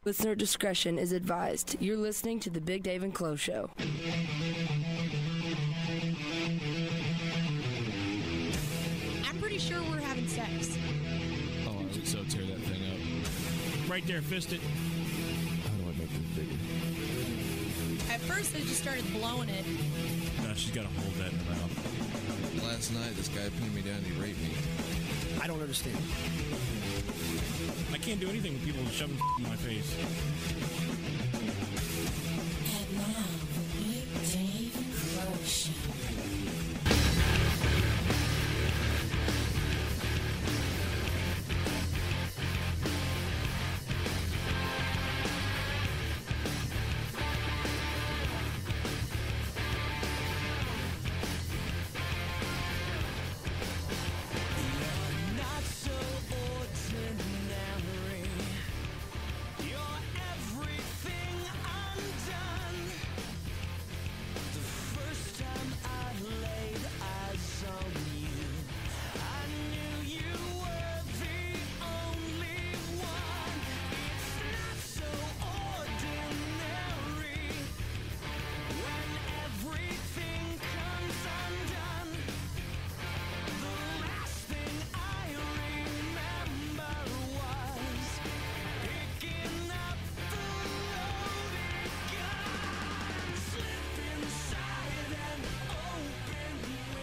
Listener discretion is advised. You're listening to the Big Dave and Clo Show. I'm pretty sure we're having sex. Oh, I would so tear that thing up. Right there, fist it. How do I make this bigger? At first, they just started blowing it. No, she's got to hold that in her mouth. Last night, this guy pinned me down and he raped me. I don't understand. I can't do anything with people shoving in my face. And now, the Big Dave and Clo Show.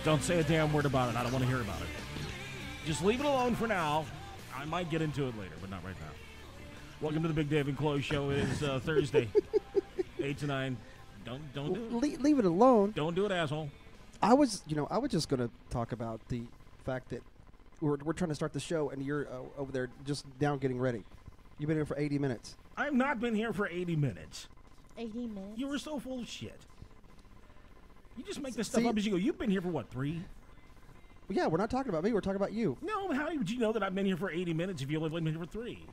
Don't say a damn word about it. I don't want to hear about it. Just leave it alone for now. I might get into it later, but not right now. Welcome to the Big Dave and Clo Show. It is Thursday, 8 to 9. Don't do it. Leave it alone. Don't do it, asshole. I was just going to talk about the fact that we're trying to start the show and you're over there just down getting ready. You've been here for 80 minutes. I've not been here for 80 minutes. 80 minutes? You were so full of shit. You just make this stuff up as you go. You've been here for, what, 3? Well, yeah, we're not talking about me. We're talking about you. No, how would you know that I've been here for 80 minutes if you've only been here for 3?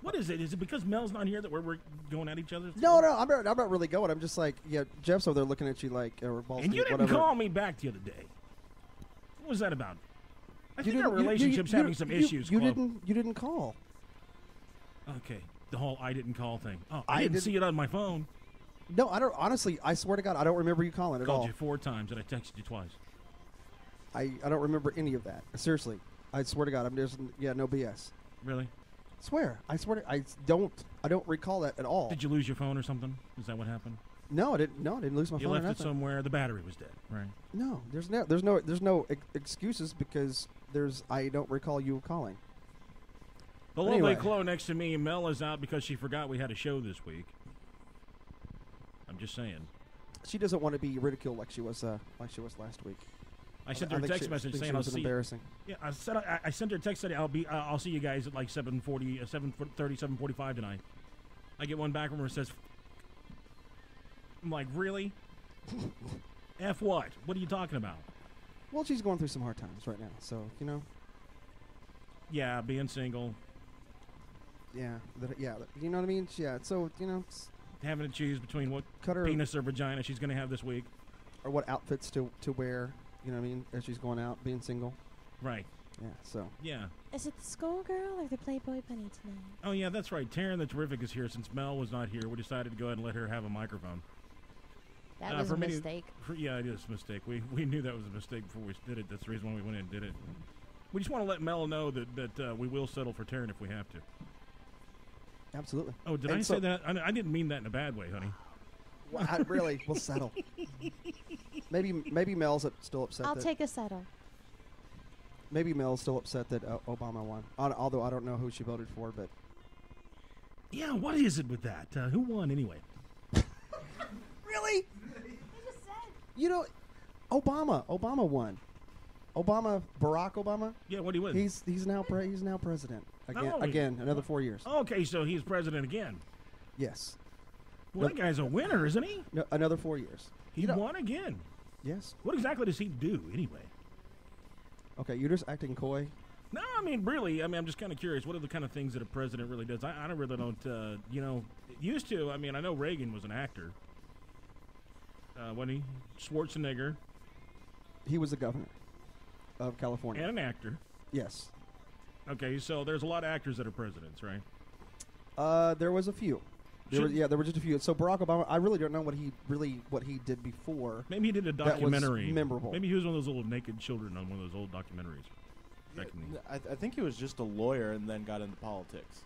What is it? Is it because Mel's not here that we're going at each other? No, I'm not really going. I'm just like, yeah, Jeff's over there looking at you like, or balls. And you didn't call me back the other day. What was that about? I think our relationship's having some issues. You didn't call. Okay, the whole I didn't call thing. Oh, I didn't see it on my phone. No, I don't. Honestly, I swear to God, I don't remember you calling at all. Called you 4 times and I texted you twice. I don't remember any of that. Seriously, I swear to God, I'm just no BS. Really? I swear I don't recall that at all. Did you lose your phone or something? Is that what happened? No, I didn't lose my phone. You left it somewhere. The battery was dead, right? No, there's no excuses because I don't recall you calling. The lovely Clo next to me, Mel, is out because she forgot we had a show this week. I'm just saying. She doesn't want to be ridiculed like she was last week. I sent her a text message saying I'll see. Embarrassing. Yeah, I sent her a text saying I'll see you guys at like 7:30, 7:45 tonight. I get one back from her that says, I'm like, really? F what? What are you talking about? Well, she's going through some hard times right now, so Yeah, being single. Yeah, you know what I mean. Yeah, so having to choose between what penis or vagina she's going to have this week, or what outfits to wear. You know what I mean? As she's going out, being single. Right. Yeah, so. Yeah. Is it the schoolgirl or the Playboy Bunny tonight? Oh, yeah, that's right. Taryn the Terrific is here. Since Mel was not here, we decided to go ahead and let her have a microphone. That was a mistake. Yeah, it is a mistake. We knew that was a mistake before we did it. That's the reason why we went in and did it. We just want to let Mel know that we will settle for Taryn if we have to. Absolutely. Oh, did I say that? I didn't mean that in a bad way, honey. Well, really, we'll settle. Maybe Mel's still upset. I'll take a settle. Maybe Mel's still upset that Obama won. Although I don't know who she voted for, but yeah, what is it with that? Who won anyway? Really? Obama won. Barack Obama. Yeah, what do you win? He's now president again. Another 4 years. Okay, so he's president again. Yes. Well, that guy's a winner, isn't he? No, another 4 years. He won again. Yes. What exactly does he do anyway? Okay, you're just acting coy. No, I mean, really. I mean, I'm just kind of curious. What are the kind of things that a president really does? I don't. Used to. I mean, I know Reagan was an actor. When he Schwarzenegger. He was the governor of California and an actor. Yes. Okay, so there's a lot of actors that are presidents, right? There was a few. There were just a few. So Barack Obama, I really don't know what he did before. Maybe he did a that was documentary. memorable. Maybe he was one of those little naked children on one of those old documentaries. Back in the- I think he was just a lawyer and then got into politics.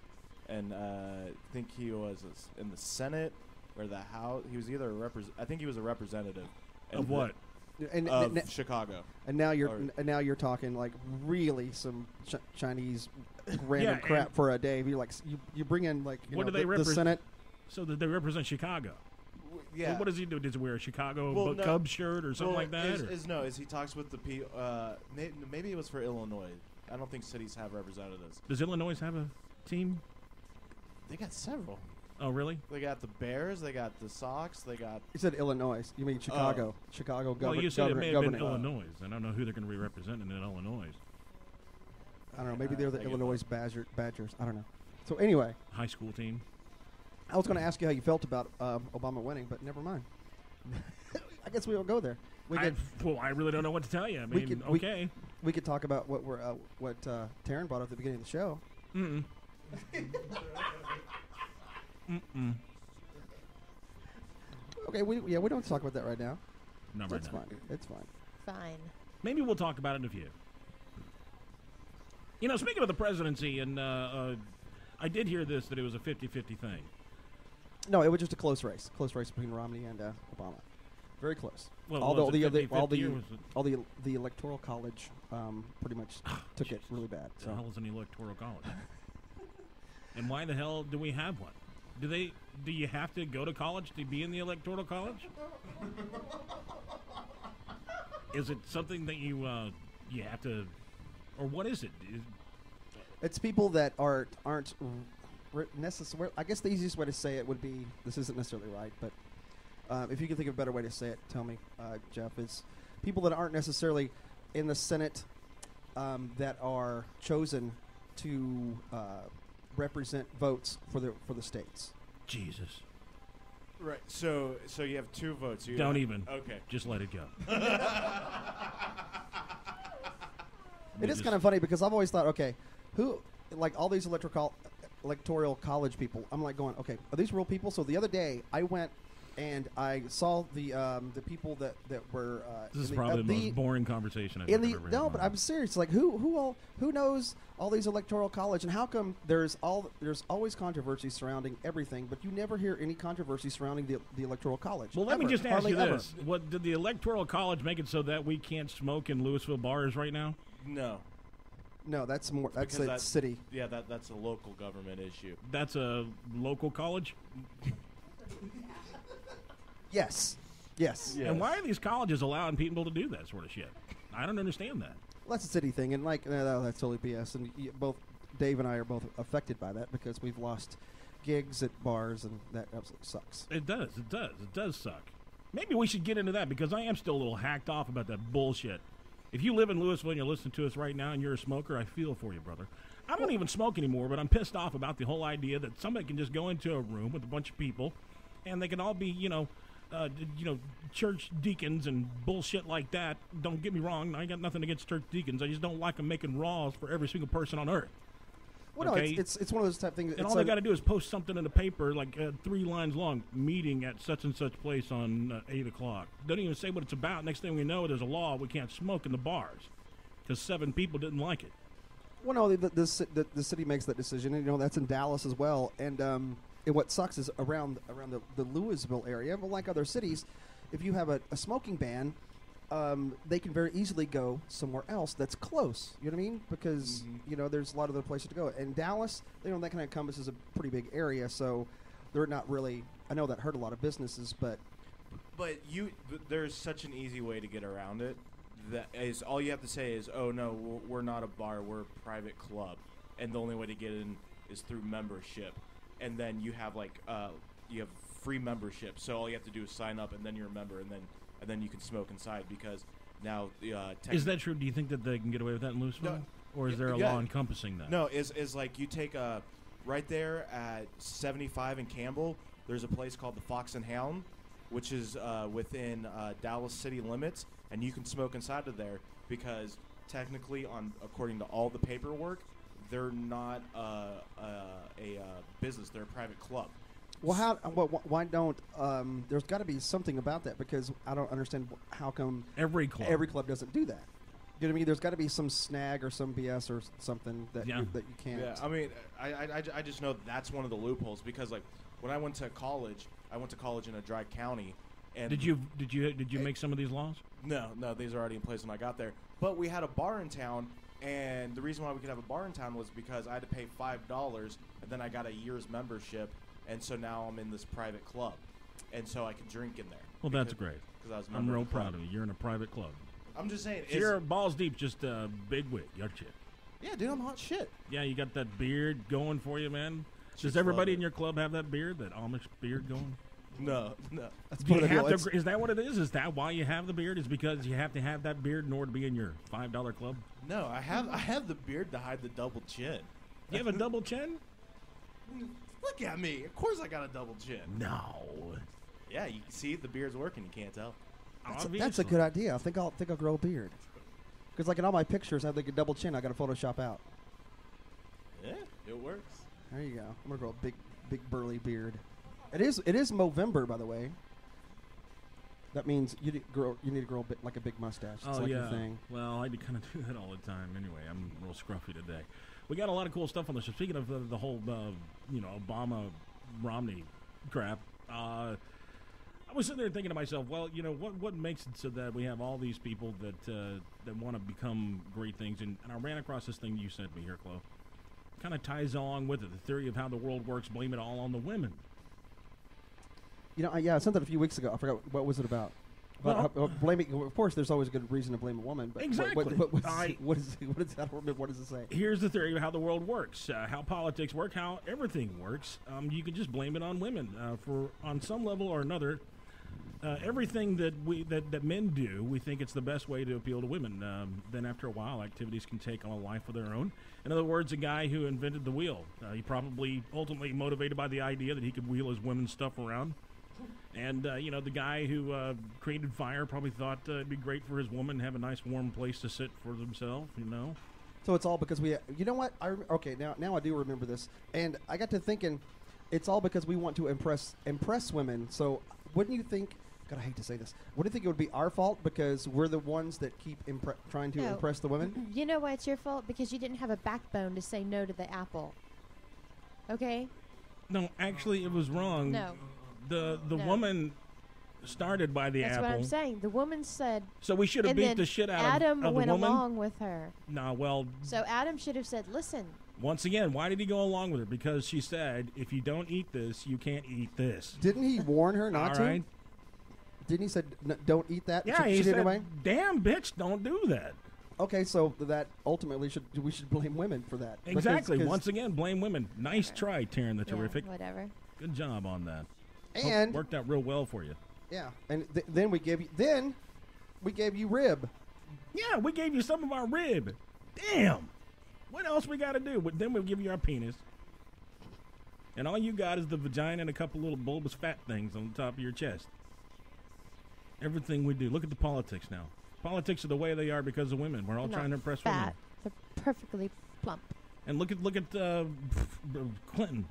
And I think he was in the Senate or the House. He was either I think he was a representative. Of what? And Of Chicago. And now you're talking like really some Chinese random crap for a day. You like you bring in like What do the, they the represent? Senate. So that they represent Chicago. Yeah. What does he do? Does he wear a Chicago Well, no. Cubs shirt or something like that? Is he talks with the people. Maybe it was for Illinois. I don't think cities have representatives. Does Illinois have a team? They got several. Oh, really? They got the Bears. They got the Sox. They got. You said Illinois. You mean Chicago? Chicago Well, you said it may have been governor. Illinois. I don't know who they're going to be representing in Illinois. I don't know. Maybe they're the I get Illinois Badgers. I don't know. So anyway, High school team. I was going to ask you how you felt about Obama winning, but never mind. I guess we will go there. I really don't know what to tell you. I we mean, could- okay. We could talk about what Taryn brought up at the beginning of the show. Mm-mm. Mm-mm. Okay, we don't have to talk about that right now. Not right It's now. fine. It's fine. Fine. Maybe we'll talk about it in a few. You know, speaking of the presidency, and I did hear this, that it was a 50-50 thing. No, it was just a close race between Romney and Obama. Very close. Well, Although was it 50-50 or was it- the electoral college pretty much took it really bad. The So hell is an electoral college? And why the hell do we have one? Do you have to go to college to be in the electoral college? Is it something that you have to, or what is it? it's people that aren't necessarily. I guess the easiest way to say it would be, this isn't necessarily right, but if you can think of a better way to say it, tell me, Jeff. Is people that aren't necessarily in the Senate that are chosen to represent votes for the states. Jesus. Right. So you have two votes. You Don't have- even. Okay. Just let it go. It is kind of funny because I've always thought, okay, who, like all these electoral college people, I'm like going, okay, are these real people? So the other day I went and I saw the people that were This is in probably the most boring conversation I've ever had. no, in my but life. I'm serious. Like who knows all these electoral college, and how come there's always controversy surrounding everything, but you never hear any controversy surrounding the electoral college? Well, let me Ever. just ask Hardly you ever. this: What did the electoral college make it so that we can't smoke in Louisville bars right now? No. No, that's more. That's Because a that- city. Yeah, that's a local government issue. That's a local college. Yes. Yes. Yeah. And why are these colleges allowing people to do that sort of shit? I don't understand that. Well, that's a city thing, and like no, that's totally BS. And both Dave and I are both affected by that because we've lost gigs at bars, and that absolutely sucks. It does. It does. It does suck. Maybe we should get into that because I am still a little hacked off about that bullshit. If you live in Louisville and you're listening to us right now and you're a smoker, I feel for you, brother. I don't even smoke anymore, but I'm pissed off about the whole idea that somebody can just go into a room with a bunch of people, and they can all be, church deacons and bullshit like that. Don't get me wrong. I got nothing against church deacons. I just don't like them making laws for every single person on earth. Well, Okay. no, it's one of those type things. And all they got to do is post something in the paper, like 3 lines long, meeting at such and such place on 8 o'clock. Doesn't even say what it's about. Next thing we know, there's a law we can't smoke in the bars because 7 people didn't like it. Well, no, the city makes that decision, and that's in Dallas as well. And what sucks is around the Louisville area, but like other cities, if you have a smoking ban, they can very easily go somewhere else that's close. You know what I mean? Because there's a lot of other places to go. And Dallas, that kind of encompasses a pretty big area, so they're not really. I know that hurt a lot of businesses, but there's such an easy way to get around it. That is all you have to say is, oh no, we're not a bar, we're a private club, and the only way to get in is through membership. And then you have you have free membership, so all you have to do is sign up, and then you're a member, and then you can smoke inside because now Is that true? Do you think that they can get away with that in Louisville? No. Or is there a Yeah. law encompassing that? No, is like you take right there at 75 and Campbell, there's a place called the Fox and Hound, which is within Dallas city limits, and you can smoke inside of there because technically, according to all the paperwork, they're not a business. They're a private club. Well, why don't? There's got to be something about that because I don't understand how come Every club. every club doesn't do that. You know what I mean? There's got to be some snag or some BS or something that Yeah. that you can't. Yeah, I mean, I just know that's one of the loopholes because like when I went to college in a dry county, and Did you make some of these laws? No, these are already in place when I got there. But we had a bar in town, and the reason why we could have a bar in town was because I had to pay $5, and then I got a year's membership, and so now I'm in this private club, and so I can drink in there. Well, that's great. Because I was a I'm member real of the club. proud of you. You're in a private club. I'm just saying. So you're balls deep, just big wig, aren't you? Yeah, dude, I'm hot shit. Yeah, you got that beard going for you, man. She's Does everybody lovely. in your club have that beard, that Amish beard going? No. That's Do you part of have it. to, is that what it is? Is that why you have the beard? Is because you have to have that beard in order to be in your $5 club? No, I have the beard to hide the double chin. You have a double chin? Look at me. Of course I got a double chin. No. Yeah, you can see the beard's working. You can't tell. That's a Obviously. good idea. I think I'll grow a beard. Because like in all my pictures, I have like a double chin. I got to Photoshop out. Yeah, it works. There you go. I'm gonna grow a big burly beard. It is Movember, by the way. That means you need to grow a bit like a big mustache. It's Oh, like yeah. your thing. Well, I kind of do that all the time anyway. I'm real scruffy today. We got a lot of cool stuff on the show. Speaking of the whole, Obama-Romney crap, I was sitting there thinking to myself, well, what makes it so that we have all these people that want to become great things? And I ran across this thing you sent me here, Clo. Kind of ties along with it, the theory of how the world works, blame it all on the women. I sent that a few weeks ago. I forgot what was it about. Blaming. Of course, there's always a good reason to blame a woman. But Exactly. What is that? What does it say? Here's the theory of how the world works, how politics work, how everything works. You can just blame it on women for, on some level or another. Everything that men do, we think it's the best way to appeal to women. Then after a while, activities can take on a life of their own. In other words, a guy who invented the wheel, he probably ultimately motivated by the idea that he could wheel his women's stuff around. And, the guy who created fire probably thought it'd be great for his woman to have a nice warm place to sit for themselves, So it's all because we. You know what? Now I do remember this, and I got to thinking, it's all because we want to impress women. So wouldn't you think? God, I hate to say this. Wouldn't you think it would be our fault because we're the ones that keep trying to No. impress the women? You know why it's your fault? Because you didn't have a backbone to say no to the apple. Okay? No, actually, it was wrong. No. The No. woman started by the That's apple. what I'm saying. The woman said, So we should have and beat then the shit out Adam of the went woman. along with her. No, well, So Adam should have said, listen, once again, why did he go along with her? Because she said, if you don't eat this, you can't eat this. Didn't he warn her not All to? right. Didn't he say don't eat that? Yeah, she he did said, anyway? damn, bitch, don't do that. Okay, so that ultimately we should blame women for that. Exactly. 'Cause- Once again, blame women. Nice try, Taryn the yeah, Terrific. whatever. Good job on that. and Worked out real well for you. yeah, and then we gave you rib. Yeah, we gave you some of our rib. Damn. What else we got to do? But then we'll give you our penis. And all you got is the vagina and a couple little bulbous fat things on the top of your chest. Everything we do. Look at the politics now. Politics are the way they are because of women. We're all They're trying to not impress fat. They're perfectly plump. women. And look at Clinton.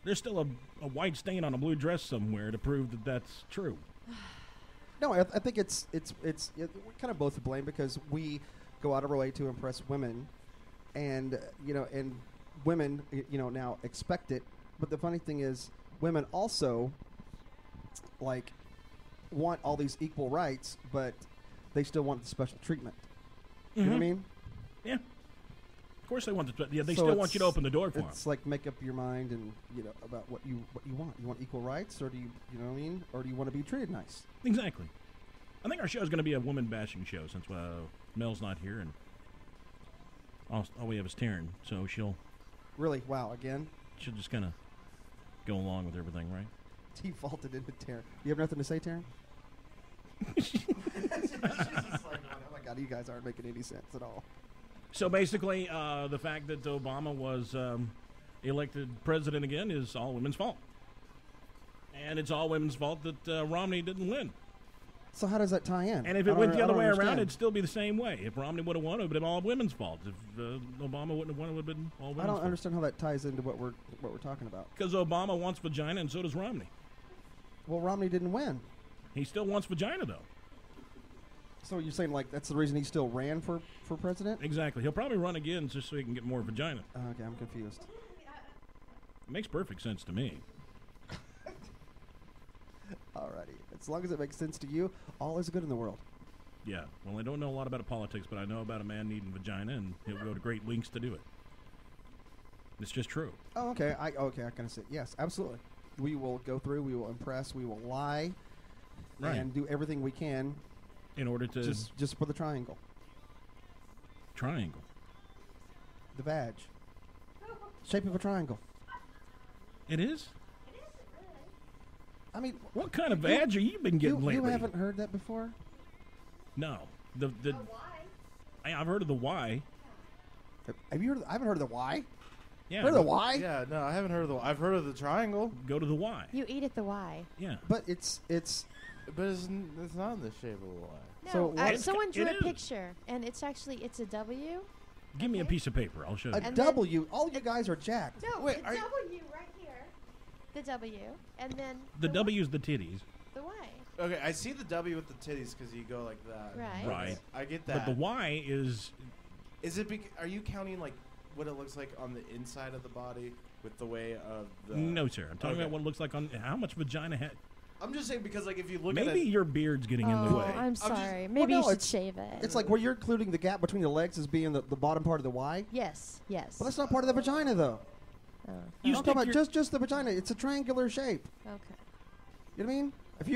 There's still a white stain on a blue dress somewhere to prove that that's true. No, I think it's we're kind of both to blame because we go out of our way to impress women, and and women now expect it. But the funny thing is, women also want all these equal rights, but they still want the special treatment. You know what I mean? Yeah. Of course they want to. Yeah, they So still want you to open the door for them. It's like make up your mind and about what you want. You want equal rights, or do you know what I mean? Or do you want to be treated nice? Exactly. I think our show is going to be a woman bashing show since Mel's not here and all we have is Taryn, so she'll Really? Wow. Again, just kind of go along with everything, right? defaulted into Taryn. You have nothing to say, Taryn? She's just like, oh my God, you guys aren't making any sense at all. So basically, the fact that Obama was elected president again is all women's fault. And it's all women's fault that Romney didn't win. So how does that tie in? And if I it don't went the I other don't way around, understand. it'd still be the same way. If Romney would have won, it would have been all women's fault. If Obama wouldn't have won, it would have been all women's I don't fault. understand how that ties into what we're talking about. Because Obama wants vagina, and so does Romney. Well, Romney didn't win. He still wants vagina, though. So you're saying like that's the reason he still ran for president? Exactly. He'll probably run again just so he can get more vagina. Okay, I'm confused. It makes perfect sense to me. Alrighty. As long as it makes sense to you, all is good in the world. Yeah. Well, I don't know a lot about politics, but I know about a man needing vagina, and he'll go to great lengths to do it. It's just true. Oh, okay. I kind of see. Yes, absolutely. We will go through. We will impress. We will lie, Right. and do everything we can In order to just for the triangle, triangle. the vag, shape of a triangle. It is? I mean, What kind of vag have you been getting you lately? haven't heard that before? No. I've heard of the Y. Have you heard? I haven't heard of the Y. Yeah. Heard of the Y? Yeah, no, I haven't heard of the. I've heard of the triangle, Go to the Y. You eat at the Y. Yeah. But it's but it's not in the shape of a Y. No, So what- someone drew It a is. picture, and it's a W. Give me a Okay. piece of paper. I'll show you. a And W. All you guys are jacked. No, Wait, the are you- W right here. The W, and then The W's the titties. The Y. Okay, I see the W with the titties because you go like that. Right. Right. I get that. But the Y is Is it? Are you counting like what it looks like on the inside of the body with the way of the? no, sir. I'm talking Okay. about what it looks like on how much vagina. I'm just saying because like if you look Maybe at it, your beard's getting in the Oh, way. I'm just- sorry. Maybe no, you should it's- shave it. It's like where you're including the gap between the legs as being the bottom part of the Y. Yes. Yes. Well, that's not part of the vagina, though. Oh, You I'm stick talking about your- just the vagina. It's a triangular shape. okay. You know what I mean?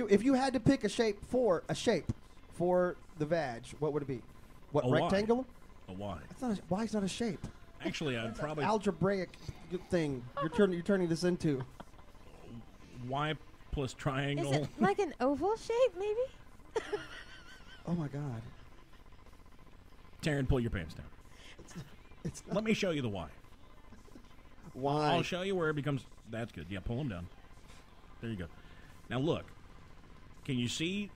If you had to pick a shape for the vag, what would it be? What, A Y. rectangular? A Y. That's not. Why is not a shape? Actually, I'd probably Algebraic thing. You're turning this into. Y plus Is triangle. it like an oval shape, maybe? Oh my God. Taryn, pull your pants down. It's Let me show you the Y. why. I'll show you where it becomes. That's good. Yeah, pull them down. There you go. Now look. Can you see?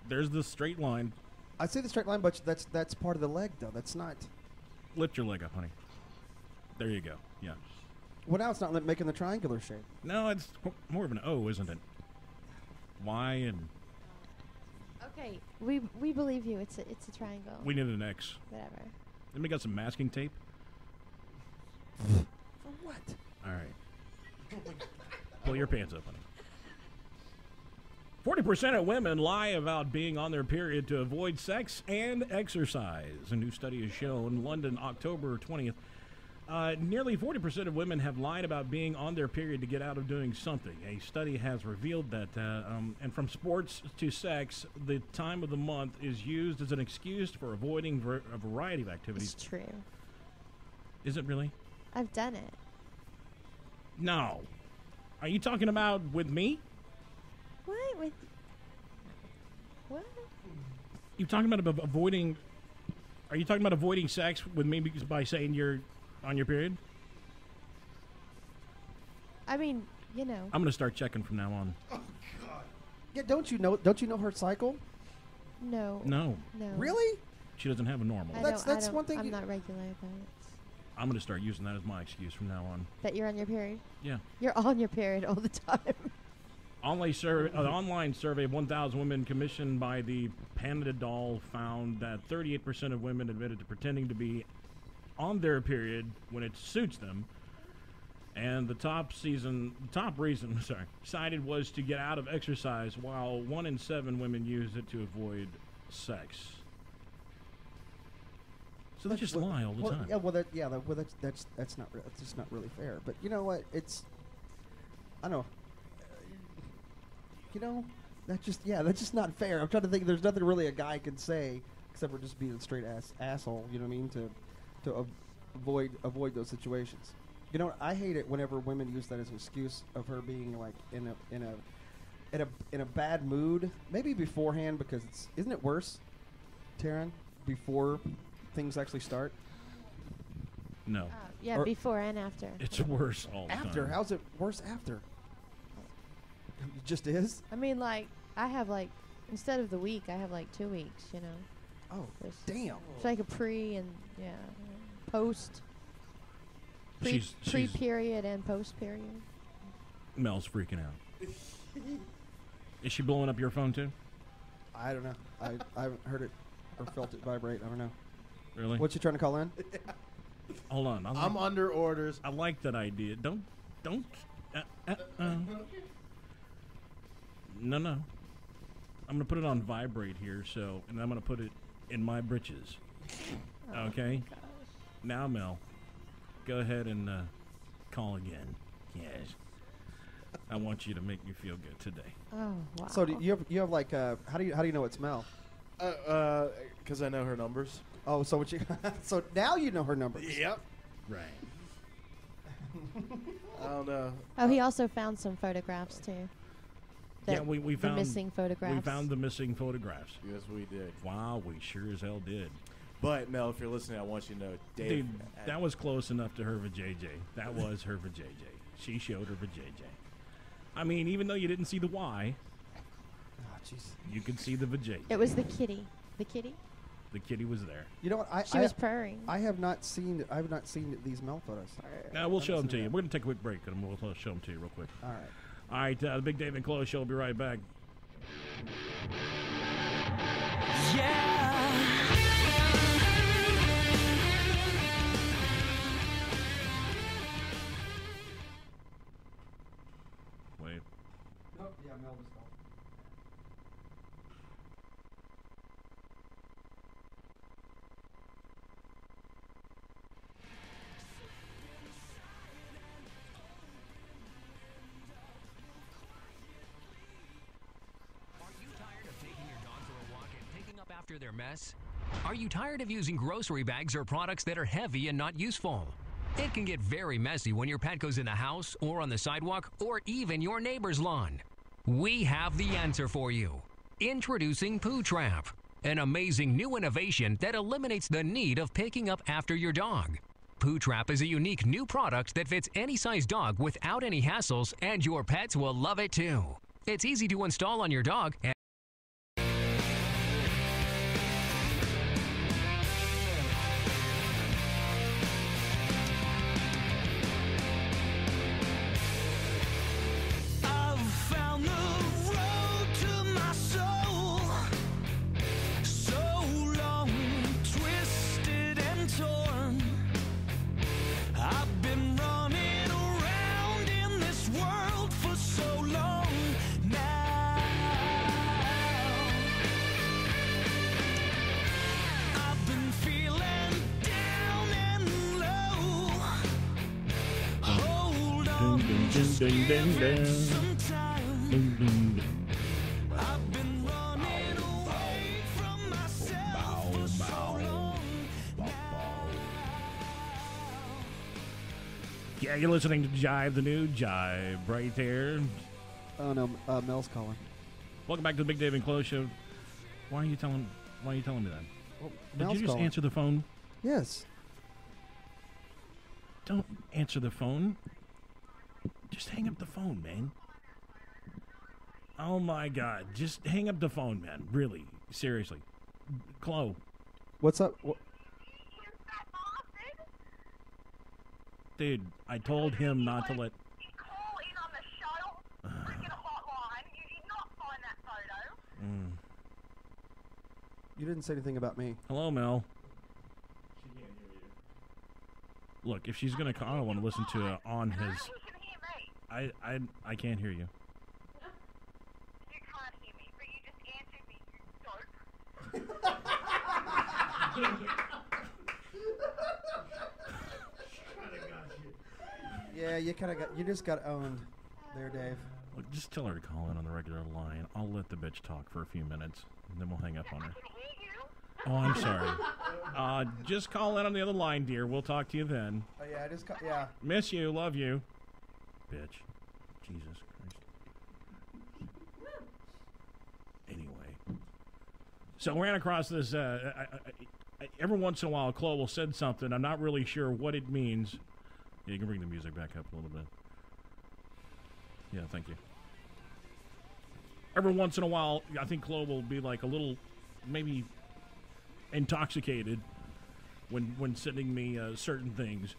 There's the straight line. I see the straight line, but that's part of the leg, though. That's not. Lift your leg up, honey. There you go. Yeah. Well, now it's not making the triangular shape. No, it's more of an O, isn't it? Y and Okay. We believe you. It's a triangle. we need an X. Whatever. Then we got some masking tape. For what? All right. Pull your pants up, honey. 40% of women lie about being on their period to avoid sex and exercise. A new study has shown, London, October 20th. Nearly 40% of women have lied about being on their period to get out of doing something. A study has revealed that, and from sports to sex, the time of the month is used as an excuse for avoiding a variety of activities. It's true. Is it really? I've done it. No. Are you talking about with me? What? With what? You talking about avoiding? Are you talking about avoiding sex with me because by saying you're on your period? I mean, you know. I'm gonna start checking from now on. Yeah, don't you know her cycle? No. No, No. Really? she doesn't have a normal. I That's- don't- I that's don't- one thing I'm you- not regular about it. I'm gonna start using that as my excuse from now on. That you're on your period. Yeah. You're on your period all the time. Online survey of 1,000 women commissioned by the Panda Doll found that 38% of women admitted to pretending to be on their period when it suits them. And the top reason cited was to get out of exercise, while 1 in 7 women used it to avoid sex. So they just lie all the time. Yeah, that's just not really fair. But you know what? I know. You know, that's just not fair. I'm trying to think. There's nothing really a guy can say except for just being a straight asshole. You know what I mean? To avoid those situations. You know, I hate it whenever women use that as an excuse of her being like in a bad mood. Maybe beforehand, because isn't it worse, Taryn, before things actually start? No. Yeah, Or- before and after. It's worse all the After? time. How's it worse after? It just is? I mean, like, I have like Instead of the week, I have like 2 weeks, you know. Oh, There's- damn. It's like a pre and, yeah, post. She's Pre-period and post-period. Mel's freaking out. Is she blowing up your phone too? I don't know. I haven't heard it or felt it vibrate. I don't know. Really? What you trying to call in? Hold on. I'm under orders. I like that idea. Don't. No. I'm gonna put it on vibrate here. So, and I'm gonna put it in my britches. Okay. Now, Mel, go ahead and call again. Yes. I want you to make me feel good today. Oh, wow. So do you have like how do you know it's Mel? Because I know her numbers. Oh, so what you so now you know her numbers. Yep. Right. I don't know. Oh, he also found some photographs, too. Yeah, we the found missing photographs. We found the missing photographs. Yes, we did. Wow, we sure as hell did. But Mel, if you're listening, I want you to know, Dave. Dude, that was close enough to her for JJ. That was her for JJ. She showed her for JJ. I mean, even though you didn't see the Y, Oh, jeez. you could see the vajayjay. It was the kitty. The kitty? The kitty was there. You know what? She was purring. I have not seen these Mel photos. Now we'll show them to seen you. that. We're gonna take a quick break and we'll show them to you real quick. All right. All right, the Big Dave and Clo show will be right back. Wait. Nope. Yeah, Mel was called. After their mess? Are you tired of using grocery bags or products that are heavy and not useful? It can get very messy when your pet goes in the house or on the sidewalk or even your neighbor's lawn. We have the answer for you. Introducing Poo Trap, an amazing new innovation that eliminates the need of picking up after your dog. Poo Trap is a unique new product that fits any size dog without any hassles, and your pets will love it too. It's easy to install on your dog and Yeah, you're listening to Jive, the new Jive, right there. Oh no, Mel's calling. Welcome back to the Big Dave and Clo show. Why are you telling me that? Oh, Did Mel's you just calling. answer the phone? Yes. Don't answer the phone. Just hang up the phone, man. Oh my God! Just hang up the phone, man. Really, seriously, Clo. What's up? Dude, I told him not to let. You didn't say anything about me. Hello, Mel. Look, if she's gonna call, I want to listen to it on his. I can't hear you. You can't hear me, but you just answered me, you dope. Yeah, you just got owned there, Dave. Look, just tell her to call in on the regular line. I'll let the bitch talk for a few minutes, and then we'll hang up on her. Oh, I'm sorry. Just call in on the other line, dear. We'll talk to you then. Oh yeah, yeah. Miss you, love you, bitch. Jesus Christ. Anyway, so we ran across this. Every once in a while, Clo will said something. I'm not really sure what it means. Yeah, you can bring the music back up a little bit. Yeah, thank you. every once in a while, I think Chloe will be like a little, maybe intoxicated when sending me certain things.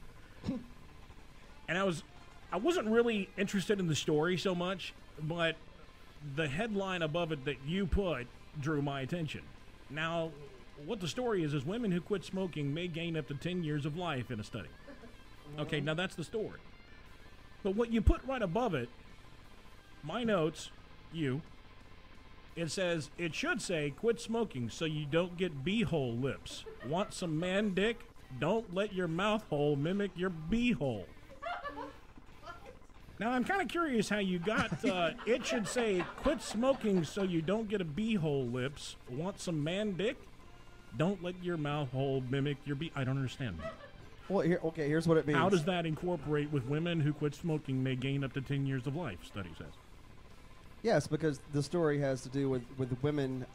And I wasn't really interested in the story so much, but the headline above it that you put drew my attention. Now, what the story is women who quit smoking may gain up to 10 years of life in a study. Okay, now that's the story. But what you put right above it, my notes, it says, it should say, quit smoking so you don't get beehole lips. Want some man dick? Don't let your mouth hole mimic your beehole. Now, I'm kind of curious how you got, it should say, quit smoking so you don't get a beehole lips. Want some man dick? Don't let your mouth hole mimic your I don't understand that. Well, here's what it means. How does that incorporate with women who quit smoking may gain up to 10 years of life, study says? Yes, because the story has to do with women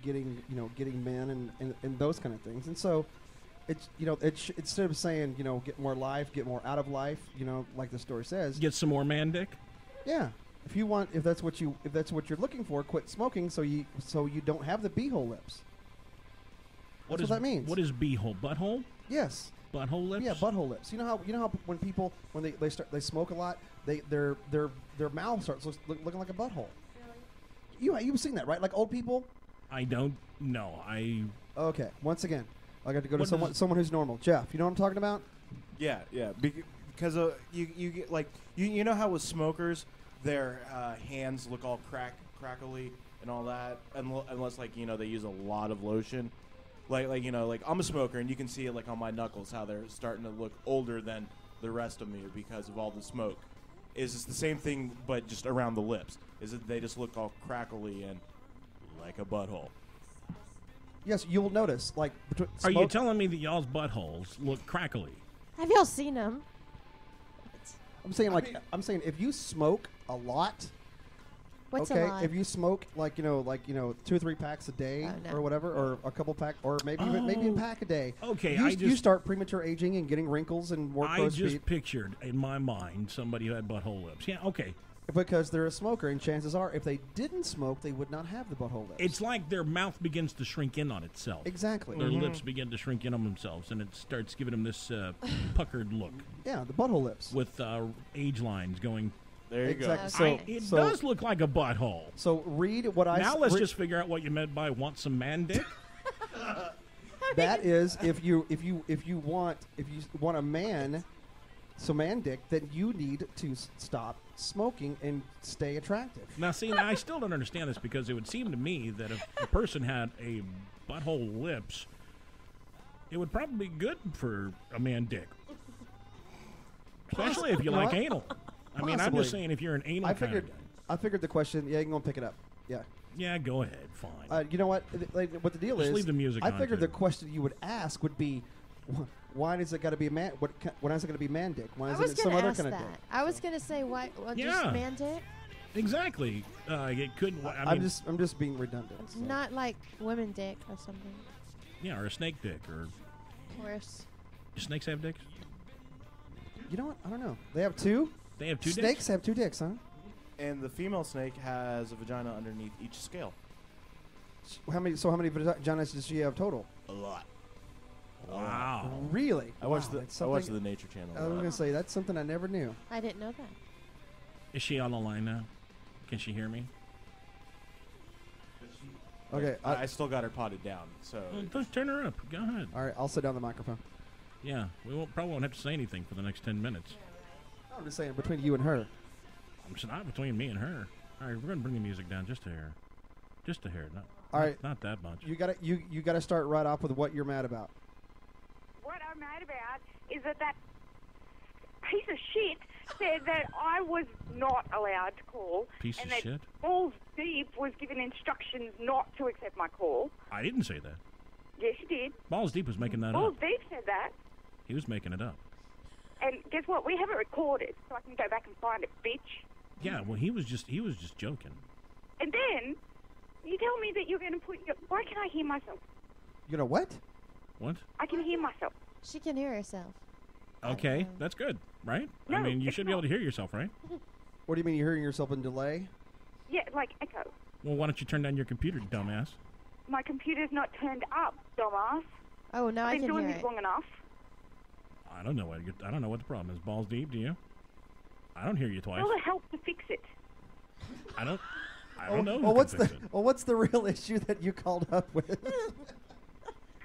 getting men and those kind of things. And so it's instead of saying, get more life, get more out of life, like the story says, get some more man dick. Yeah. If that's what you're looking for, quit smoking so you don't have the beehole lips. That's what that means. What is beehole? Butthole? Yes. Butthole lips? Yeah, butthole lips. You know how when people they smoke a lot, their mouth starts looking like a butthole. You've seen that, right? Like old people. I don't know. Okay. Once again, I got to go to someone who's normal. Jeff, you know what I'm talking about? Yeah. Because you get like you know how with smokers their hands look all crackly and all that, unless like they use a lot of lotion. Like I'm a smoker, and you can see it like on my knuckles how they're starting to look older than the rest of me because of all the smoke. Is it's the same thing, but just around the lips? Is it they just look all crackly and like a butthole? Yes, you'll notice. Like, are you telling me that y'all's buttholes look crackly? Have y'all seen them? I'm saying if you smoke a lot. What's okay, a lot? if you smoke like 2 or 3 packs a day or whatever, or a couple pack, or maybe a pack a day. Okay, you start premature aging and getting wrinkles and more crow's feet. I just pictured in my mind somebody who had butthole lips. Yeah, okay. Because they're a smoker, and chances are, if they didn't smoke, they would not have the butthole lips. It's like their mouth begins to shrink in on itself. Exactly. Their lips begin to shrink in on themselves, and it starts giving them this puckered look. Yeah, the butthole lips. With age lines going. There you go. It does look like a butthole. So read what I... Now let's just figure out what you meant by want some man dick. That is, if you want a man, some man dick, then you need to stop smoking and stay attractive. Now, see, I still don't understand this, because it would seem to me that if a person had a butthole lips, it would probably be good for a man dick. Especially if you like anal. I mean, I'm just saying if you're an anal kind of guy. I figured the question, you can go and pick it up. Yeah. Yeah, go ahead. Fine. You know what? What the deal is... Just leave the music on. I figured the question you would ask would be, why is it got to be a man? Why is it going to be man dick? Why is it some other kind of dick? I was going to say, why? Well, just man dick? Exactly. It could... I'm just being redundant. So. Not like women dick or something. Yeah, or a snake dick. Or worse. Do snakes have dicks? You know what? I don't know. They have 2? They have 2 dicks? Snakes have 2 dicks, huh? And the female snake has a vagina underneath each scale. How many vaginas does she have total? A lot. Wow. Really? I watched the Nature Channel. I was going to say, that's something I never knew. I didn't know that. Is she on the line now? Can she hear me? Okay. I still got her potted down, so... Let's turn her up. Go ahead. All right, I'll sit down the microphone. Yeah, we probably won't have to say anything for the next 10 minutes. I'm just saying, between you and her. It's not between me and her. All right, we're going to bring the music down just a hair. Just a hair. All right. Not that much. You gotta start right off with what you're mad about. What I'm mad about is that piece of shit said that I was not allowed to call. Piece and of that shit? Balls Deep was given instructions not to accept my call. I didn't say that. Yes, you did. Balls Deep was making that Balls up. Deep said that. He was making it up. And guess what? We have it recorded, so I can go back and find it, bitch. Yeah, well, he was just joking. And then you tell me that you're going to put your... Why can I hear myself? You know what? What? I can hear myself. She can hear herself. Okay, that's good, right? No, I mean, you should be able to hear yourself, right? What do you mean you're hearing yourself in delay? Yeah, like echo. Well, why don't you turn down your computer, dumbass? My computer's not turned up, dumbass. Oh, now I I've been can doing hear this it. long enough. I don't know what the problem is. Balls deep, do you? I don't hear you twice. Will it help to fix it? I don't know. Well, who what's can the fix it. well, what's the real issue that you called up with?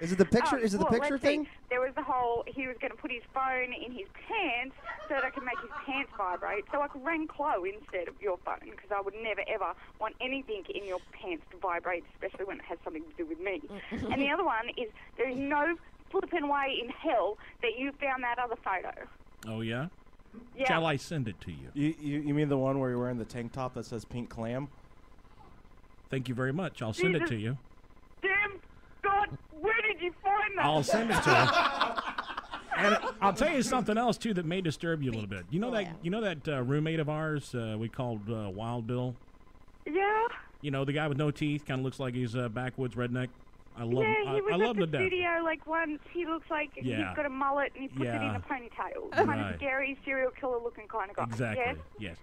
Is it the picture? Is it the well, picture let's thing? See. There was the whole, he was going to put his phone in his pants so that I could make his pants vibrate. So I rang Clo instead of your phone because I would never, ever want anything in your pants to vibrate, especially when it has something to do with me. And the other one is there's no flipping way in hell that you found that other photo. Oh, yeah? Yeah. Shall I send it to you? You mean the one where you're wearing the tank top that says pink clam? Thank you very much. I'll send it to you. Damn God, where did you find that? I'll send it to you. And I'll tell you something else, too, that may disturb you a little bit. You know that roommate of ours we called Wild Bill? Yeah. You know, the guy with no teeth, kind of looks like he's a backwoods redneck. I love him. Yeah, he was I love at him to the death. studio like once. He looks like he's got a mullet and he puts it in Yeah. a ponytail. Kind Right. of scary, serial killer looking kind of guy. Exactly, Yes? yes.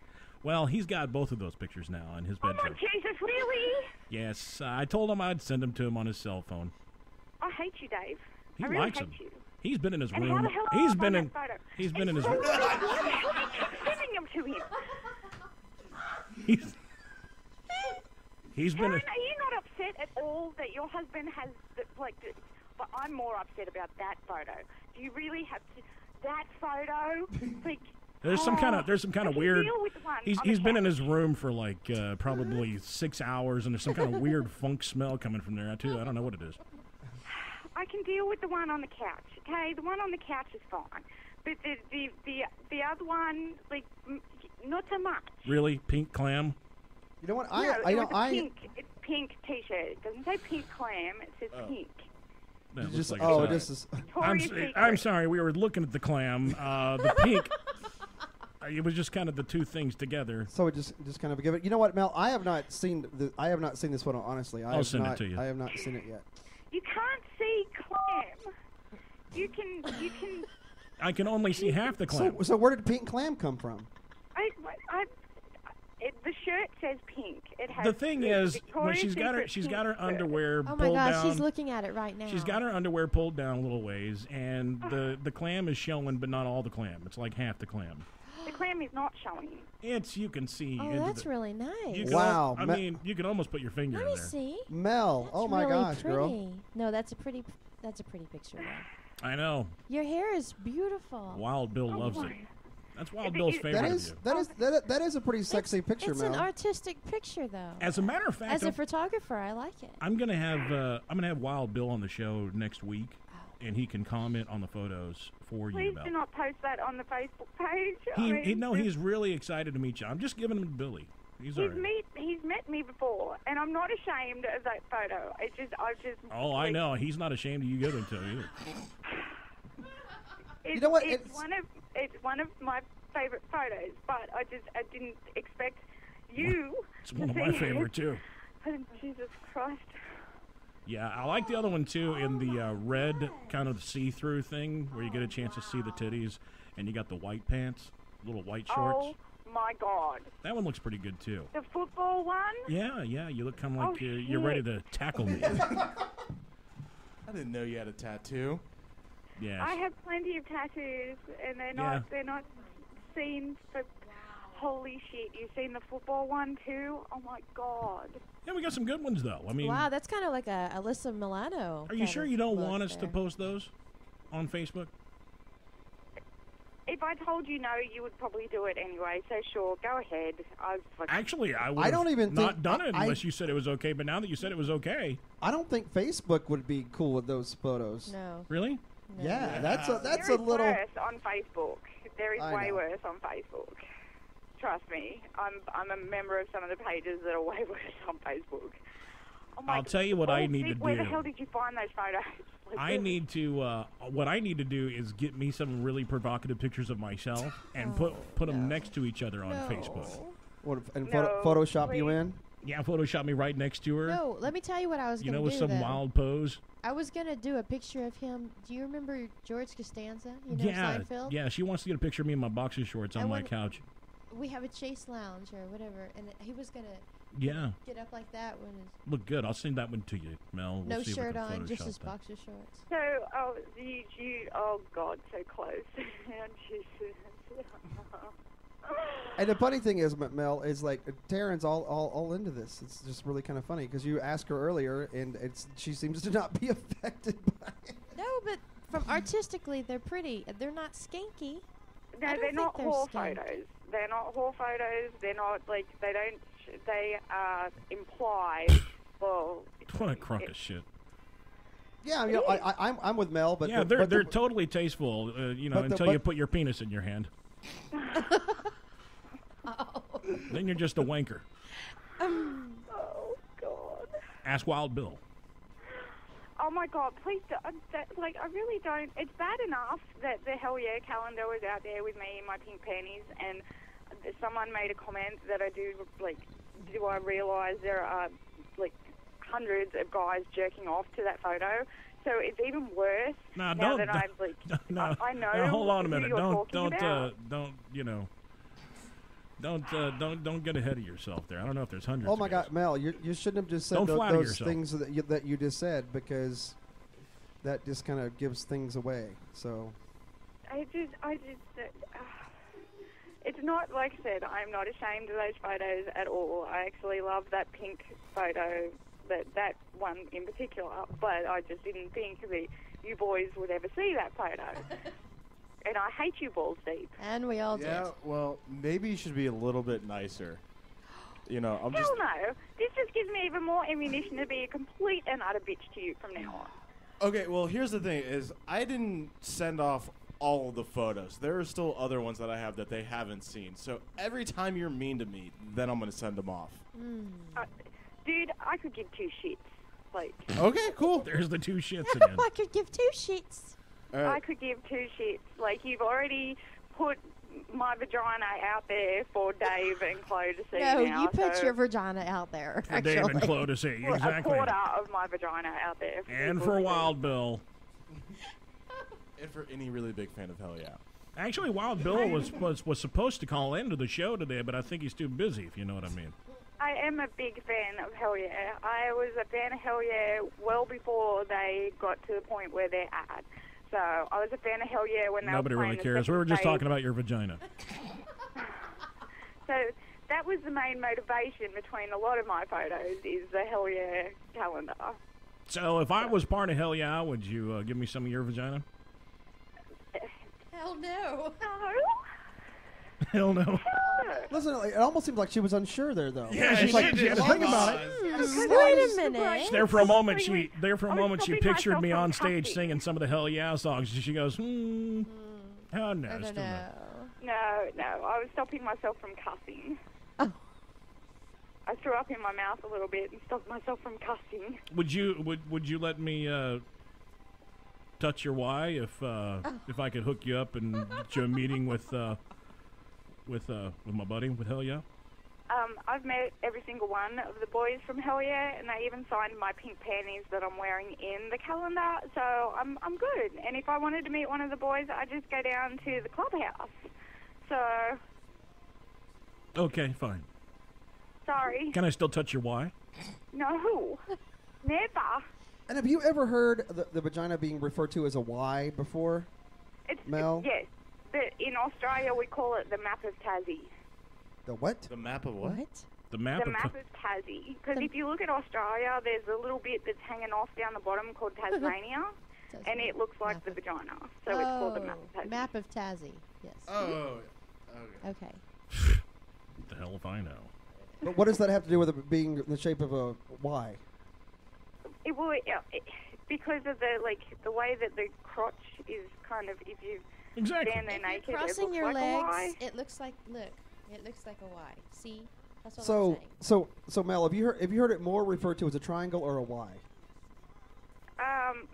Well, he's got both of those pictures now in his Oh bedroom. my Jesus, really? Yes, I told him I'd send them to him on his cell phone. I hate you, Dave. He I really likes hate him. you. He's been in his And room. how the hell did He's I been find in. that photo? He's been in his Why room. the hell did you keep sending them to him? He's been. Karen, are you not upset at all that your husband has but I'm more upset about that photo. Do you really have to that photo? Like There's some kind of weird. deal with the one He's on the been in his room for like probably 6 hours, and there's some kind of weird funk smell coming from there too. I don't know what it is. I can deal with the one on the couch. Okay, the one on the couch is fine, but the other one, like, not so much. Really, pink clam? You know what? It's pink T-shirt. It doesn't say pink clam. It says pink. That Just- looks oh, it's, this is- I'm sorry. We were looking at the clam. The pink. It was just kind of the two things together. So it just kind of give it. You know what, Mel? I have not seen this photo. Honestly, I'll send it to you. I have not seen it yet. You can't see clam. You can. I can only see half the clam. So where did pink clam come from? The shirt says pink. It has The thing is, when Victoria's she's got her Secret pink underwear Oh pulled my gosh, down. she's looking at it right now. She's got her underwear pulled down a little ways, and the clam is showing, but not all the clam. It's like half the clam. The clam is not showing. You can see. Oh, into that's the, really nice. you can Wow, I mean, you can almost put your finger Let in me there. see. Mel, That's oh my really gosh, pretty. girl. No, that's a pretty picture. Though. I know. Your hair is beautiful. Wild Bill Oh, loves it. That's Wild Bill's favorite That of is you. that is a pretty sexy picture, It's Mel. an artistic picture, though. As a matter of fact, As a photographer, I like it. I'm gonna have Wild Bill on the show next week, and he can comment on the photos for you. Please About. do not post that on the Facebook page. He's really excited to meet you. I'm just giving him to Billy. He's all right. He's met me before, and I'm not ashamed of that photo. I've just. Oh, I know. He's not ashamed of you giving it to him either. You know what? It's one of my favorite photos, but I didn't expect you. It's one of to my see favorite it. too. Oh, Jesus Christ. Yeah, I like the other one too in the red kind of see-through thing where you get a chance to see the titties, and you got the white pants, little white shorts. Oh my God. That one looks pretty good too. The football one. Yeah, you look kind of like Oh, you're ready to tackle me. I didn't know you had a tattoo. Yes. I have plenty of tattoos, and they're not seen for. Holy shit! You've seen the football one too? Oh my God! Yeah, we got some good ones though. I mean, Wow, that's kind of like a Alyssa Milano. are you kind sure of you don't look want us to there. post those on Facebook? If I told you no, you would probably do it anyway. So sure, go ahead. Actually, I would. I don't even not think- done it I- unless you said it was okay. But now that you said it was okay, I don't think Facebook would be cool with those photos. No. really? No. Yeah, that's a There is little. worse on Facebook. There is I way know. worse on Facebook. Trust me, I'm a member of some of the pages that are way worse on Facebook. Oh my I'll tell you what I God, need to Where do. the hell did you find those photos? Like, I need to. What I need to do is get me some really provocative pictures of myself and put them next to each other on Facebook. What, and No, Photoshop you please. in? Yeah, Photoshop me right next to her. No, let me tell you what I was You going know, to do. with some though. wild pose. I was going to do a picture of him. Do you remember George Costanza? You know Yeah, Seinfeld? yeah. She wants to get a picture of me in my boxer shorts on I my want- couch. We have a chase lounge or whatever, and he was going to Yeah. Get up like that when it's Look good. I'll send that one to you, Mel. no We'll see if we shirt can on, just Photoshop his that. boxer shorts. So, oh God, so close. Oh, Jesus. And the funny thing is, Mel, is like Taryn's all into this. It's just really kind of funny because you asked her earlier, and she seems to not be affected by it. No, but from artistically, they're pretty. They're not skanky. No, they're not whore photos. They're not whore photos. They're not like they don't. They imply. Well, What a crock of shit. Yeah, you know, I'm with Mel, but Yeah, they're totally tasteful, until you put your penis in your hand. Then you're just a wanker. Oh God. Ask Wild Bill. Oh my God! Please, I really don't. It's bad enough that the Hell Yeah calendar was out there with me in my pink panties, and someone made a comment that I do I realise there are hundreds of guys jerking off to that photo? So it's even worse now that I'm I know. Now, hold on a who minute. you're talking about. Don't get ahead of yourself there. I don't know if there's hundreds. Oh my God, Mel, you shouldn't have just said Don't flatter those yourself. things that you just said, because that just kind of gives things away. So It's not, like I said, I'm not ashamed of those photos at all. I actually love that pink photo, that one in particular, but I just didn't think that you boys would ever see that photo. And I hate you, balls deep. And we all did. Yeah, well, maybe you should be a little bit nicer. I'm Hell just... no. This just gives me even more ammunition to be a complete and utter bitch to you from now on. Okay, well, here's the thing, is I didn't send off all of the photos. There are still other ones that I have that they haven't seen. So every time you're mean to me, then I'm going to send them off. Dude, I could give two shits. Okay, cool. There's the two shits again. I could give two shits. I could give two shits. You've already put my vagina out there for Dave and Clo to see No, now. you put your vagina out there. For Dave and Clo to see, Well, exactly. A quarter of my vagina out there. And people for to see. Wild Bill. And for any really big fan of Hell Yeah. Actually, Wild Bill was supposed to call into the show today, but I think he's too busy, if you know what I mean. I am a big fan of Hell Yeah. I was a fan of Hell Yeah well before they got to the point where they're at. So I was a fan of Hell Yeah when they Nobody were really playing cares. the We were just second talking about your vagina. So that was the main motivation between a lot of my photos is the Hell Yeah calendar. So if I was part of Hell Yeah, would you give me some of your vagina? Hell no. Hell no. listen, it almost seemed like she was unsure there, though. Yeah, she had to think about it. Wait a minute. There for a moment, she stopping pictured myself me from on stage cussing. singing some of the Hell Yeah songs. And she goes, oh no, I still don't no. know. No, I was stopping myself from cussing. Oh. I threw up in my mouth a little bit and stopped myself from cussing. Would you let me touch your Y if I could hook you up and get you a meeting with my buddy with Hell Yeah? I've met every single one of the boys from Hell Yeah, and they even signed my pink panties that I'm wearing in the calendar, so I'm good. And if I wanted to meet one of the boys, I just go down to the clubhouse. So, Okay, fine. sorry. Can I still touch your Y? No. Never. And have you ever heard the vagina being referred to as a Y before, Mel? Yes. In Australia, we call it the map of Tassie. The what? The map of what? The map The of map of Tassie. Because if you look at Australia, there's a little bit that's hanging off down the bottom called Tasmania, and it looks like the vagina. So it's called the map of Tassie. Map of Tassie. Yes. Oh, Okay. What the hell if I know? But what does that have to do with it being in the shape of a Y? Because of the way that the crotch is kind of, if you Exactly. stand there naked, it Crossing looks your like a Y. legs, it looks like a Y. See? That's what I'm saying. So Mel, have you heard it more referred to as a triangle or a Y?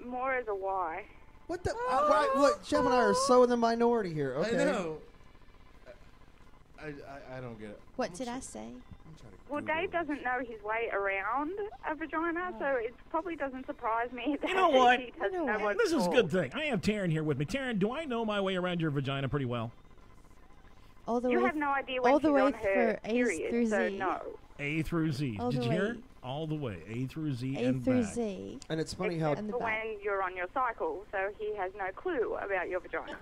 More as a Y. What the? Look, Jeff and I are so in the minority here. Okay. I know. I don't get it. What did I say? Well, Dave doesn't know his way around a vagina, so it probably doesn't surprise me that You know what? he doesn't know what This it's is a called. good thing. I have Taryn here with me. Taryn, do I know my way around your vagina pretty well? All the You way have no idea when all she's the way on her for A's period, through so Z. no. A through Z. All Did the you hear? way. it? All the way. A through Z A and through back. Z. And it's funny how And the For back. when you're on your cycle, so he has no clue about your vagina.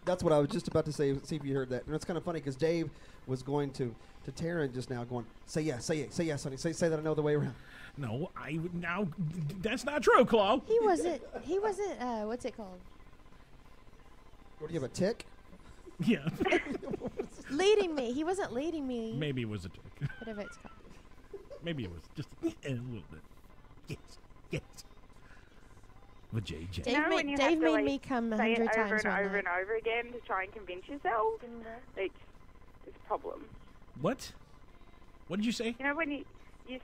that's what I was just about to say. See if you heard that. And it's kind of funny because Dave was going to Taryn just now, going, "Say yes, say yes, honey. Say that I know the way around." No, that's not true, Clo. He wasn't. What's it called? What do you have, a tick? Yeah. Leading me. He wasn't leading me. Maybe it was a trick. Whatever it's called. Maybe it was just a little bit. Yes. With JJ. Dave made me come say it 100 times over and one over night. and over again to try and convince yourself. It's a problem. What? What did you say? You know, when you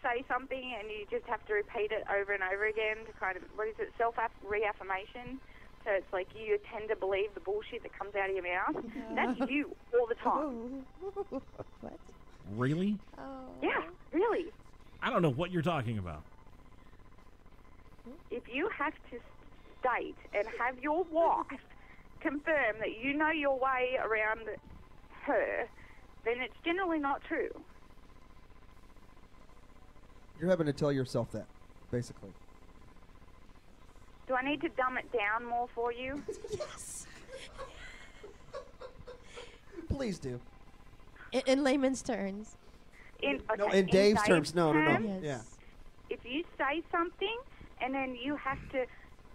say something and you just have to repeat it over and over again to kind of, what is it, self-reaffirmation? So it's like you tend to believe the bullshit that comes out of your mouth. That's you all the time. What? Really? Oh. Yeah, really. I don't know what you're talking about. If you have to state and have your wife confirm that you know your way around her, then it's generally not true. You're having to tell yourself that, basically. Do I need to dumb it down more for you? Yes. Please do. In layman's terms. In Dave's terms, no. Yes. Yeah. If you say something and then you have to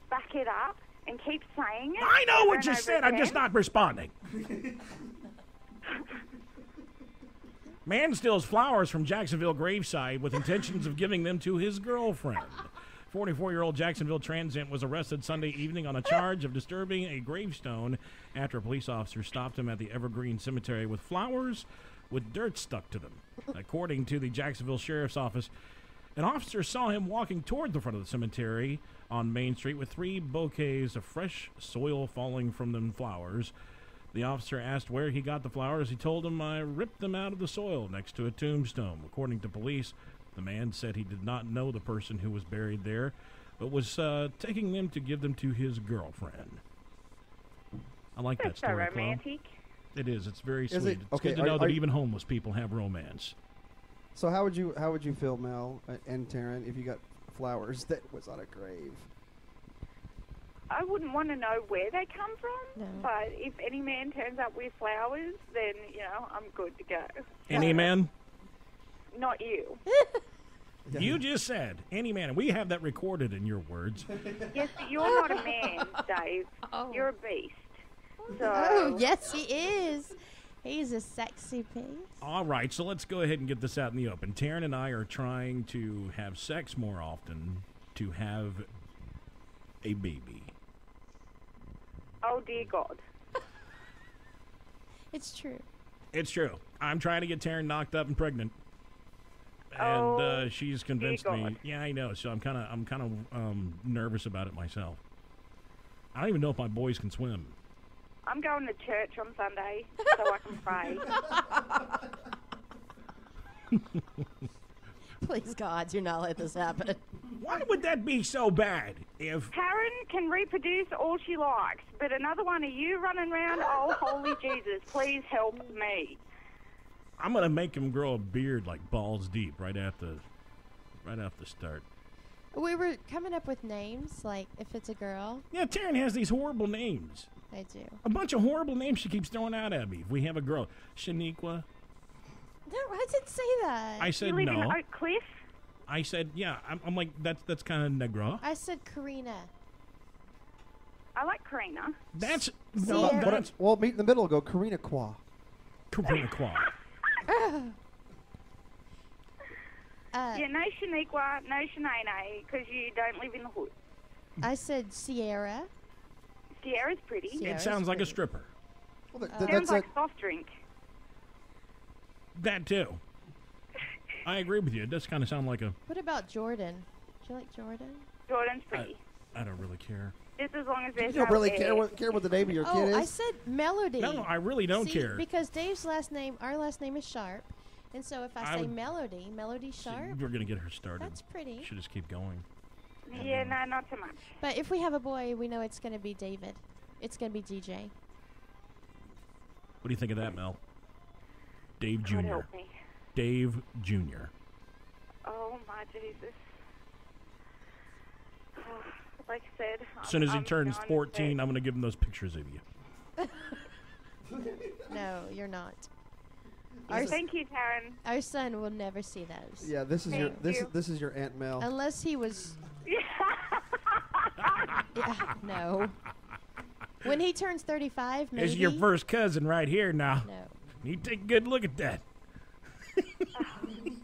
back it up and keep saying it. I know over what and you over said. I'm again, just not responding. Man steals flowers from Jacksonville gravesite with intentions of giving them to his girlfriend. 44-year-old Jacksonville transient was arrested Sunday evening on a charge of disturbing a gravestone after a police officer stopped him at the Evergreen Cemetery with flowers with dirt stuck to them. According to the Jacksonville Sheriff's Office, an officer saw him walking toward the front of the cemetery on Main Street with 3 bouquets of fresh soil falling from them flowers. The officer asked where he got the flowers. He told him, "I ripped them out of the soil next to a tombstone." According to police, the man said he did not know the person who was buried there, but was taking them to give them to his girlfriend. I like that That's so story, Chloe. romantic. It is. It's very Is sweet. it? It's Okay, good to know that even homeless people have romance. So how would you feel, Mel and Taryn, if you got flowers that was on a grave? I wouldn't want to know where they come from, No. but if any man turns up with flowers, then, I'm good to go. Any man? Not you. You just said any man. We have that recorded in your words. Yes, but you're not a man, Dave. Oh. You're a beast. So, Oh, yes, he is. He's a sexy piece. All right, so let's go ahead and get this out in the open. Taryn and I are trying to have sex more often to have a baby. oh dear God. It's true. It's true. I'm trying to get Taryn knocked up and pregnant, and Oh, she's convinced dear me. God. Yeah, I know. So I'm kind of nervous about it myself. I don't even know if my boys can swim. I'm going to church on Sunday so I can pray. Please, God, do not let this happen. Why would that be so bad? If Taryn can reproduce all she likes, but another one of you running around, oh, holy Jesus, please help me. I'm gonna make him grow a beard like balls deep right off the start. We were coming up with names, like if it's a girl. Yeah, Taryn has these horrible names. I do. A bunch of horrible names she keeps throwing out at me. If we have a girl, Shaniqua. No, I didn't say that. I said You live in no. Oak Cliff? I said yeah. I'm like that's kind of negro. I said Karina. I like Karina. That's Sierra. no. That's Well, meet in the middle. Go Karina Qua. Karina Qua. Yeah, no Shaniqua, no Shanae, because you don't live in the hood. I said Sierra. Sierra's pretty. Sierra's It sounds like a pretty. stripper. Well, Sounds that's like a soft drink. That too. I agree with you. It does kind of sound like a. What about Jordan? Do you like Jordan? Jordan's pretty. I don't really care. Just as long as there's you don't no really air. care what the name of your kid is. I said Melody. No, I really don't See, care. because Dave's last name, our last name is Sharp, and so if I I say would- Melody Sharp, We're gonna get her started. that's pretty. Should just keep going. Yeah, no, not so much. But if we have a boy, we know it's going to be David. It's going to be DJ. What do you think of that, Mel? Dave God Jr. help me. Dave Jr. Oh, my Jesus. Like I said, As soon as he I'm turns going 14, to- I'm going to give him those pictures of you. No, you're not. Thank you, Taryn. Our son will never see those. Yeah, this is this is your Aunt Mel. Unless he was. Yeah, no. When he turns 35, maybe. This is your first cousin right here now. No. You take a good look at that.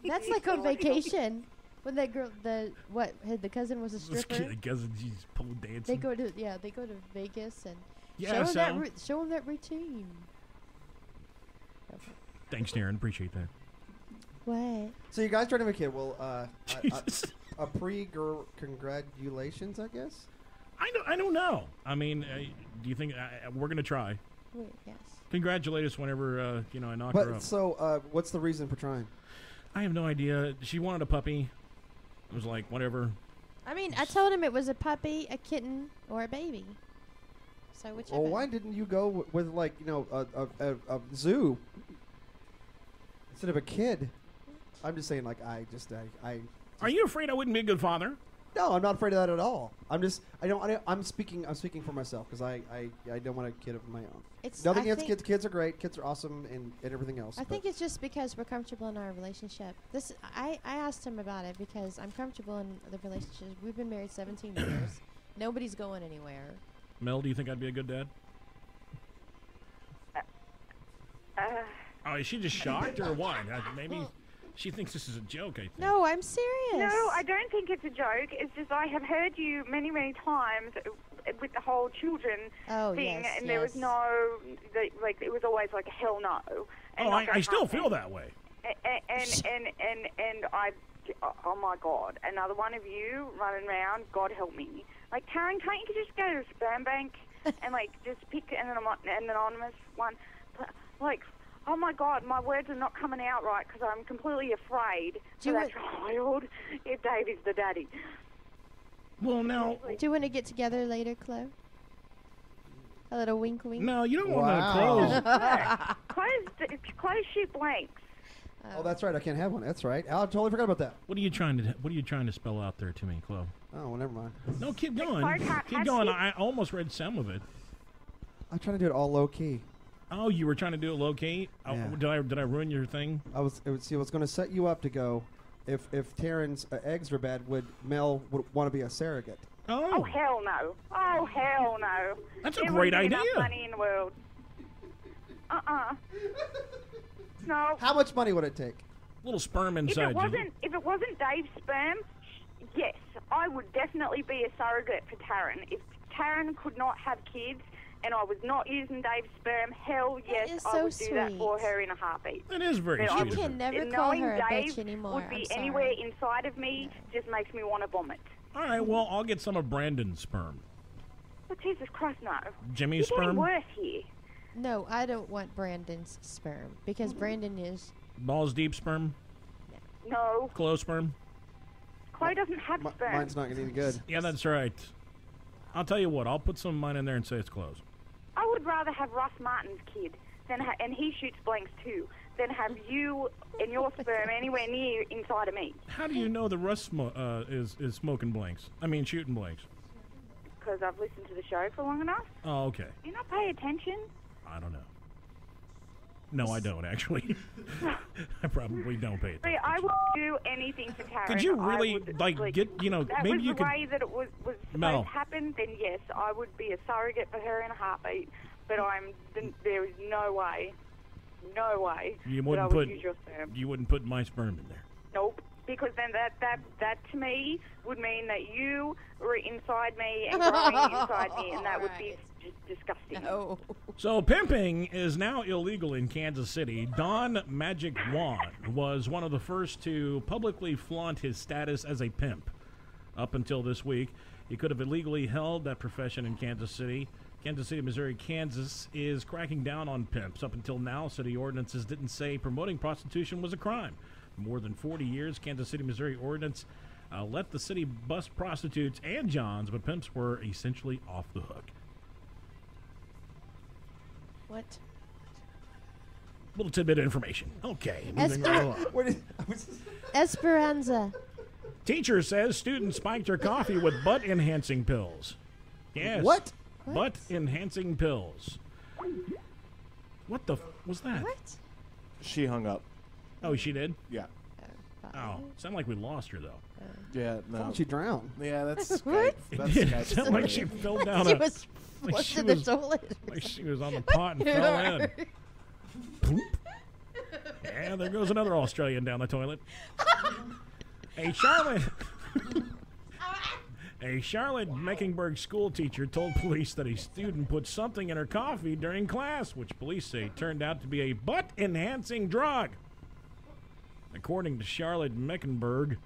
That's like on vacation. When that girl, the cousin was a stripper. The cousin, she's pole dancing. They go to Vegas and Yeah, show him that routine. Okay. Thanks, Darren. Appreciate that. What? So you guys trying to have a kid? Well, a pre-congratulations, I guess. I don't know. I mean, do you think we're gonna try? Wait, yes. Congratulate us whenever I knock But her up. so, what's the reason for trying? I have no idea. She wanted a puppy. It was like whatever. I mean, I told him it was a puppy, a kitten, or a baby. So whichever. Well, why didn't you go with like a zoo instead of a kid? I'm just saying, like I. Are you afraid I wouldn't be a good father? No, I'm not afraid of that at all. I'm speaking for myself because I don't want a kid of my own. Nothing against kids. Kids are great. Kids are awesome and everything else. I think it's just because we're comfortable in our relationship. I asked him about it because I'm comfortable in the relationship. We've been married 17 years. Nobody's going anywhere. Mel, do you think I'd be a good dad? Oh, is she just shocked or what? Maybe she thinks this is a joke, I think. No, I'm serious. No, I don't think it's a joke. It's just I have heard you many, many times with the whole children thing, and there was no, it was always like a hell no. Oh, I still feel that way. And I, oh my God, another one of you running around, God help me. Like, Taryn, can't you just go to a sperm bank and just pick an anonymous one? Like, oh my God, my words are not coming out right because I'm completely afraid for that child if Dave is the daddy. Well, now... Do you want to get together later, Clo? A little wink wink? No, you don't want to close. Close shoot blanks. Oh, that's right. I can't have one. That's right. I totally forgot about that. What are you trying to spell out there to me, Chloe? Oh, well, never mind. No, keep going. Keep going. I almost read some of it. I'm trying to do it all low key. Oh, you were trying to do it low key? Yeah. Did I ruin your thing? I was going to set you up to go. If Taryn's eggs were bad, Mel would want to be a surrogate? Oh, hell no. Oh, hell no. That's a great idea. Enough money in the world. No. How much money would it take? A little sperm inside you. If it wasn't Dave's sperm, yes, I would definitely be a surrogate for Taryn. If Taryn could not have kids and I was not using Dave's sperm, hell yes, I would do that for her in a heartbeat. That is very sweet. You can never call her a bitch anymore. Would be anywhere inside of me just makes me want to vomit. All right, well, I'll get some of Brandon's sperm. Oh, Jesus Christ, no. Jimmy's You're sperm? getting worse here. No, I don't want Brandon's sperm because Brandon is... Balls deep sperm? No. Chloe sperm? Chloe doesn't have sperm. Mine's not going to be good. Yeah, that's right. I'll tell you what, I'll put some of mine in there and say it's Chloe's. I would rather have Russ Martin's kid, and he shoots blanks too, than have you and your sperm anywhere near inside of me. How do you know the Russ is smoking blanks? I mean, shooting blanks. Because I've listened to the show for long enough. Oh, okay. Do you not pay attention? I don't know. No, I don't, actually. I probably don't pay attention. See, I would do anything for Taryn. Could you really, get, that maybe was you the way that it was supposed to happen, then yes, I would be a surrogate for her in a heartbeat. But there is no way you that I wouldn't would use your sperm. You wouldn't put my sperm in there. Nope. Because then that to me would mean that you were inside me and growing inside me, and that would be just disgusting. No. So pimping is now illegal in Kansas City. Don Magic Wand was one of the first to publicly flaunt his status as a pimp. Up until this week, he could have illegally held that profession in Kansas City. Kansas City, Missouri, Kansas is cracking down on pimps. Up until now, city ordinances didn't say promoting prostitution was a crime. For more than 40 years, Kansas City, Missouri ordinance let the city bust prostitutes and johns, but pimps were essentially off the hook. What? Little tidbit of information. Okay. Moving right along. Esperanza. Teacher says student spiked her coffee with butt-enhancing pills. Yes. What? Butt-enhancing pills. What the was that? What? She hung up. Oh, she did? Yeah. Oh, sounded like we lost her, though. Yeah, no. Thought she drowned. Yeah, that's What? Skype. That's It Skype. sounded like she fell down She a... was like flushed she in the was- toilet. Like she was on the pot and fell in. Poop. Yeah, there goes another Australian down the toilet. A Charlotte Mecklenburg school teacher told police that a student put something in her coffee during class, which police say turned out to be a butt-enhancing drug. According to Charlotte Mecklenburg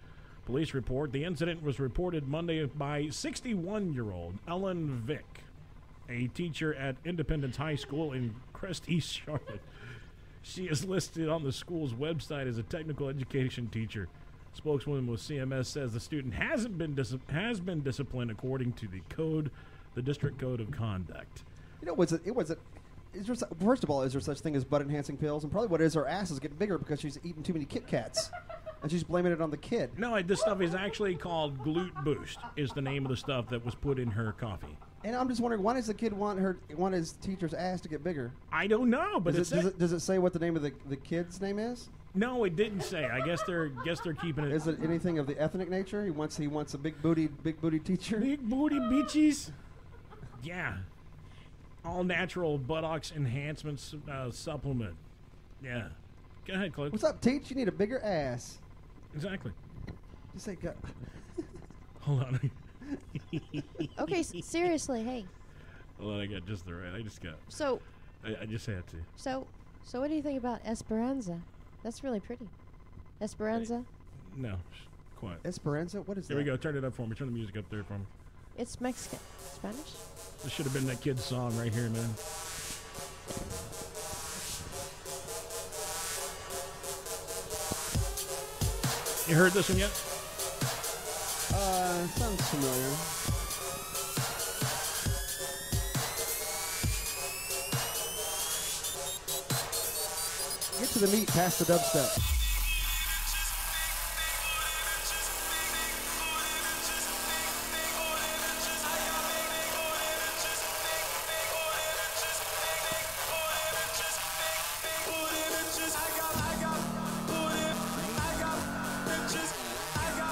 police report, the incident was reported Monday by 61-year-old Ellen Vick, a teacher at Independence High School in Crest East, Charlotte. She is listed on the school's website as a technical education teacher. Spokeswoman with CMS says the student has been disciplined according to the district code of conduct. You know, is there, first of all, is there such thing as butt-enhancing pills? And probably what it is, her ass is getting bigger because she's eating too many Kit Kats. And she's blaming it on the kid. No, this stuff is actually called Glute Boost, is the name of the stuff that was put in her coffee. And I'm just wondering, why does the kid want his teacher's ass to get bigger? I don't know, but does it say what the name of the kid's name is? No, it didn't say. I guess they're keeping it. Is it anything of the ethnic nature? He wants a big booty teacher. Big booty bitches. Yeah. All natural buttocks enhancement supplement. Yeah. Go ahead, Clo. What's up, Teach? You need a bigger ass. Exactly. You say, God. Hold on. Okay, seriously, hey. Hold on, I got just the right. I just got. So. I just had to. So what do you think about Esperanza? That's really pretty. Esperanza? No. Quiet. Esperanza? What is that? Here we go. Turn it up for me. Turn the music up there for me. It's Mexican. Spanish? This should have been that kid's song right here, man. You heard this one yet? Sounds familiar. Get to the meat, past the dubstep.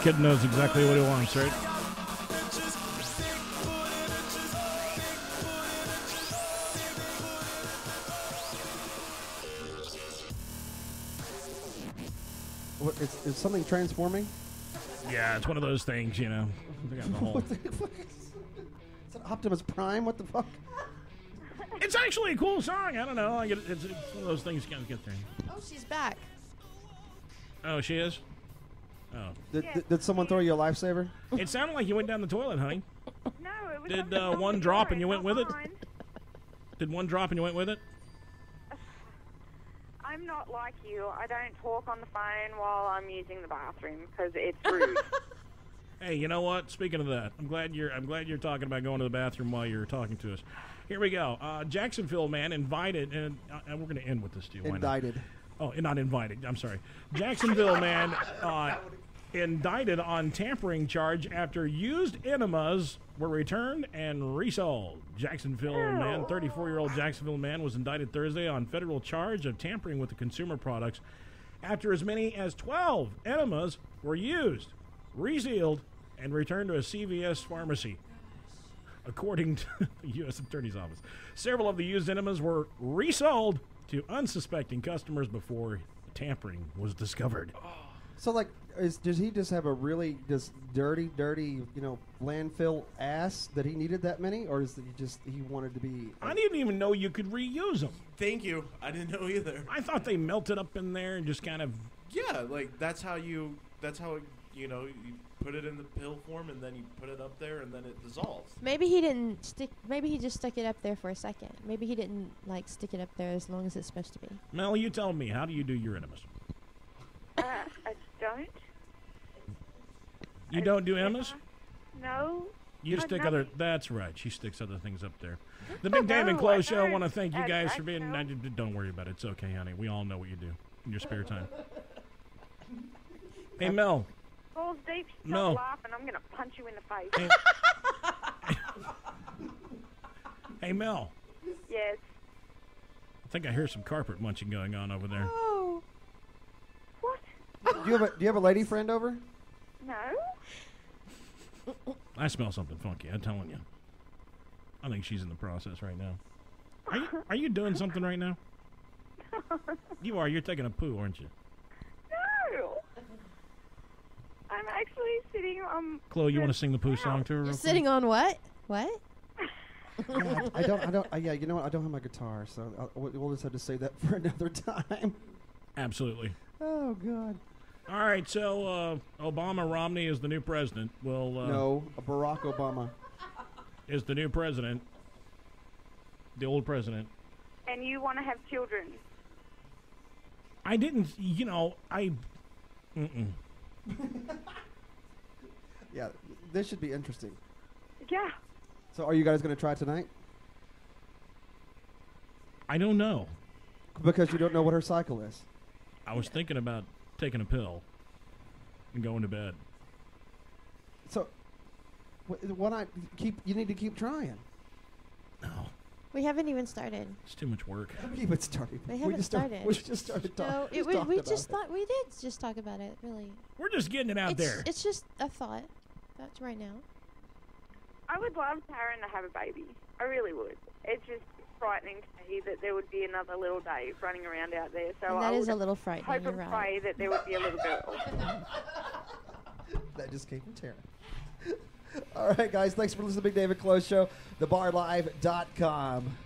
Kid knows exactly what he wants, right? What, is something transforming? Yeah, it's one of those things, you know. They got the whole. What the fuck? Is it Optimus Prime? What the fuck? It's actually a cool song. I don't know. It's one of those things you gotta get there. Oh, she's back. Oh, she is? Oh. Did someone throw you a lifesaver? It sounded like you went down the toilet, honey. No, it was Did on the one drop and you went with it? mine. Did one drop and you went with it? I'm not like you. I don't talk on the phone while I'm using the bathroom because it's rude. Hey, you know what? Speaking of that, I'm glad you're talking about going to the bathroom while you're talking to us. Here we go. Jacksonville man invited, and we're going to end with this too. Why Indicted. Not? Oh, not invited. I'm sorry. Jacksonville man indicted on tampering charge after used enemas were returned and resold. Jacksonville man, 34-year-old Jacksonville man, was indicted Thursday on federal charge of tampering with the consumer products after as many as 12 enemas were used, resealed, and returned to a CVS pharmacy, according to the U.S. Attorney's Office. Several of the used enemas were resold to unsuspecting customers before tampering was discovered. So, like, does he just have a really just dirty, landfill ass that he needed that many, or is it he wanted to be? I didn't even know you could reuse them. Thank you. I didn't know either. I thought they melted up in there and just kind of. Yeah, like that's how you put it in the pill form and then you put it up there and then it dissolves. Maybe he didn't stick. Maybe he just stuck it up there for a second. Maybe he didn't stick it up there as long as it's supposed to be. Mel, you tell me, how do you do your enemas? I don't. You don't do enemas? No. You I stick know. other. That's right. She sticks other things up there. The Big Dave and Clo Show. I want to thank you guys for being. Don't worry about it. It's okay, honey. We all know what you do in your spare time. Hey, Mel. Balls deep, stop No. laughing. I'm going to punch you in the face. Hey, Mel. Yes. I think I hear some carpet munching going on over there. Oh. What? Do you have a lady friend over? No. I smell something funky. I'm telling you. I think she's in the process right now. Are you doing something right now? You are. You're taking a poo, aren't you? No. I'm actually sitting on. Chloe, you want to sing the poo song to her? You're real quick? sitting on what? What? Yeah, I don't. Yeah, you know what? I don't have my guitar, so we'll just have to save that for another time. Absolutely. Oh God. All right, so Obama Romney is the new president. Well, No, Barack Obama is the new president. The old president. And you want to have children. I didn't. You know, I. Mm-mm. Yeah, this should be interesting. Yeah. So, are you guys going to try tonight? I don't know. Because you don't know what her cycle is. I was thinking about taking a pill and going to bed. So, why not keep? You need to keep trying. No, We haven't even started. it's too much work. Keep it started. We haven't started. We just started talking. No, we just thought we did just talk about it. Really, We're just getting it out it's, there. It's just a thought. That's right now. I would love Taryn to have a baby. I really would. It's just frightening to me that there would be another little Dave running around out there. So And that I is would a little frightening. hope You're and right. pray that there would be a little girl. That just came from Taryn. All right, guys. Thanks for listening to the Big David Close Show. TheBarLive.com.